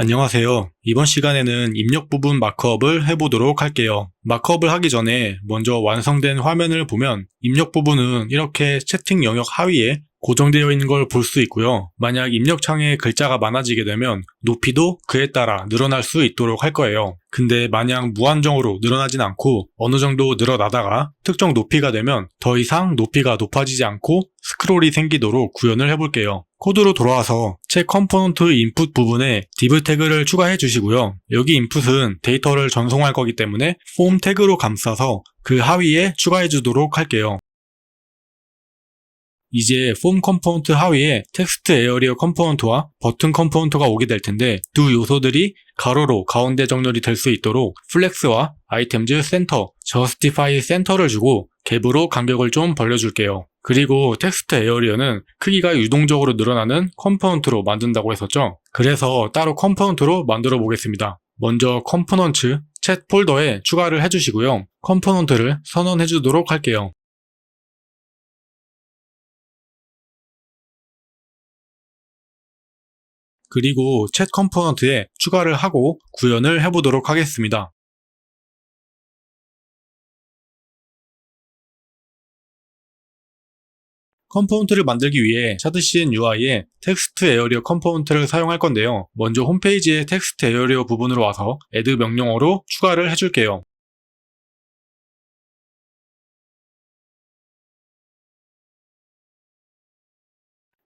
안녕하세요. 이번 시간에는 입력 부분 마크업을 해보도록 할게요. 마크업을 하기 전에 먼저 완성된 화면을 보면 입력 부분은 이렇게 채팅 영역 하위에 고정되어 있는 걸 볼 수 있고요. 만약 입력창에 글자가 많아지게 되면 높이도 그에 따라 늘어날 수 있도록 할 거예요. 근데 마냥 무한정으로 늘어나진 않고 어느 정도 늘어나다가 특정 높이가 되면 더 이상 높이가 높아지지 않고 스크롤이 생기도록 구현을 해볼게요. 코드로 돌아와서 책 컴포넌트 인풋 부분에 div 태그를 추가해 주시고요. 여기 인풋은 데이터를 전송할 거기 때문에 폼 태그로 감싸서 그 하위에 추가해 주도록 할게요. 이제 폼 컴포넌트 하위에 텍스트 에어리어 컴포넌트와 버튼 컴포넌트가 오게 될 텐데 두 요소들이 가로로 가운데 정렬이 될 수 있도록 플렉스와 아이템즈 센터, 저스티파이 센터를 주고 갭으로 간격을 좀 벌려줄게요. 그리고 텍스트 에어리어는 크기가 유동적으로 늘어나는 컴포넌트로 만든다고 했었죠. 그래서 따로 컴포넌트로 만들어 보겠습니다. 먼저 컴포넌트 챗 폴더에 추가를 해주시고요. 컴포넌트를 선언해 주도록 할게요. 그리고 챗 컴포넌트에 추가를 하고 구현을 해보도록 하겠습니다. 컴포넌트를 만들기 위해 샤드CN UI에 텍스트 에어리어 컴포넌트를 사용할 건데요. 먼저 홈페이지의 텍스트 에어리어 부분으로 와서 add 명령어로 추가를 해줄게요.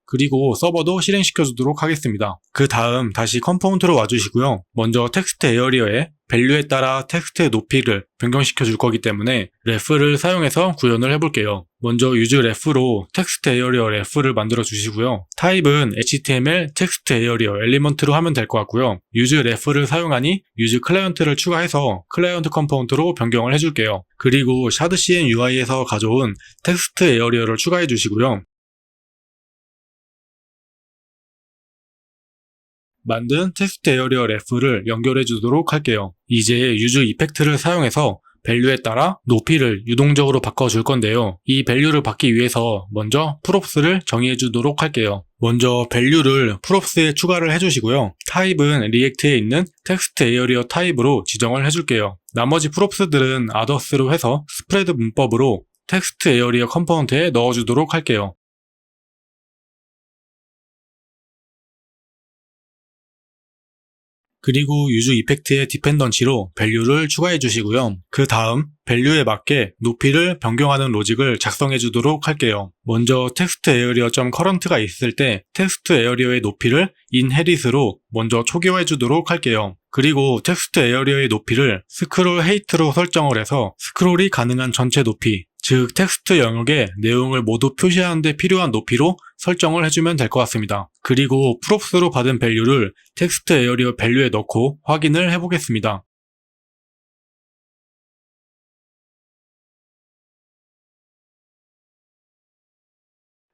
그리고 서버도 실행시켜 주도록 하겠습니다. 그 다음 다시 컴포넌트로 와주시고요. 먼저 텍스트 에어리어의 밸류에 따라 텍스트의 높이를 변경시켜 줄 거기 때문에 ref를 사용해서 구현을 해볼게요. 먼저 use ref로 텍스트 에어리어 ref를 만들어 주시고요. 타입은 html 텍스트 에어리어 엘리먼트로 하면 될 것 같고요. use ref를 사용하니 use 클라이언트를 추가해서 클라이언트 컴포넌트로 변경을 해줄게요. 그리고 샤드CN UI에서 가져온 텍스트 에어리어를 추가해 주시고요. 만든 텍스트 에어리어 ref를 연결해 주도록 할게요. 이제 use 이펙트를 사용해서 밸류에 따라 높이를 유동적으로 바꿔줄 건데요. 이 밸류를 받기 위해서 먼저 props를 정의해 주도록 할게요. 먼저 밸류를 props에 추가를 해주시고요. 타입은 리액트에 있는 텍스트 에어리어 타입으로 지정을 해줄게요. 나머지 props들은 others로 해서 스프레드 문법으로 텍스트 에어리어 컴포넌트에 넣어주도록 할게요. 그리고 use 이펙트의 디펜던시로 밸류를 추가해 주시고요. 그 다음 밸류에 맞게 높이를 변경하는 로직을 작성해 주도록 할게요. 먼저 텍스트 에어리어.current가 있을 때 텍스트 에어리어의 높이를 inherit로 먼저 초기화해 주도록 할게요. 그리고 텍스트 에어리어의 높이를 스크롤 height로 설정을 해서 스크롤이 가능한 전체 높이, 즉 텍스트 영역에 내용을 모두 표시하는 데 필요한 높이로 설정을 해주면 될 것 같습니다. 그리고 props로 받은 밸류를 텍스트 에어리어 밸류에 넣고 확인을 해보겠습니다.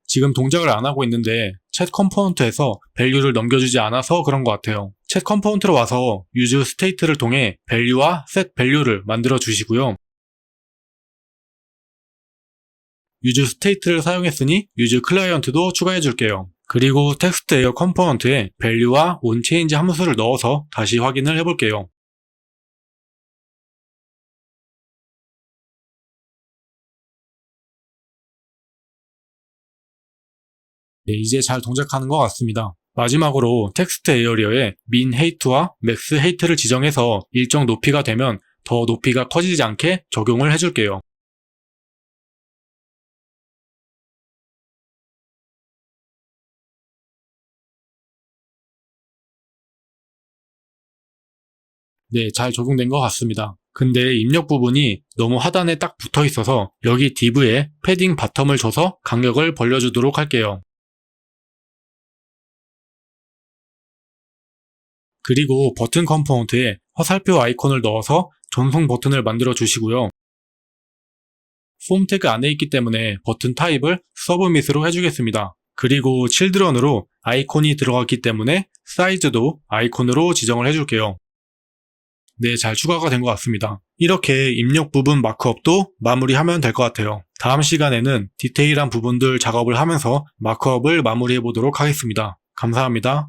지금 동작을 안 하고 있는데 챗 컴포넌트에서 밸류를 넘겨주지 않아서 그런 것 같아요. 챗 컴포넌트로 와서 use state를 통해 밸류와 set 밸류를 만들어 주시고요. use state를 사용했으니 use client도 추가해 줄게요. 그리고 텍스트 에어 컴포넌트에 밸류와 onChange 함수를 넣어서 다시 확인을 해볼게요. 네, 이제 잘 동작하는 것 같습니다. 마지막으로 텍스트 에어리어에 min height와 max height를 지정해서 일정 높이가 되면 더 높이가 커지지 않게 적용을 해줄게요. 네, 잘 적용된 것 같습니다. 근데 입력 부분이 너무 하단에 딱 붙어 있어서 여기 div에 패딩 바텀을 줘서 간격을 벌려주도록 할게요. 그리고 버튼 컴포넌트에 화살표 아이콘을 넣어서 전송 버튼을 만들어 주시고요. 폼 태그 안에 있기 때문에 버튼 타입을 서브밋으로 해주겠습니다. 그리고 children으로 아이콘이 들어갔기 때문에 사이즈도 아이콘으로 지정을 해줄게요. 네, 잘 추가가 된 것 같습니다. 이렇게 입력 부분 마크업도 마무리하면 될 것 같아요. 다음 시간에는 디테일한 부분들 작업을 하면서 마크업을 마무리해 보도록 하겠습니다. 감사합니다.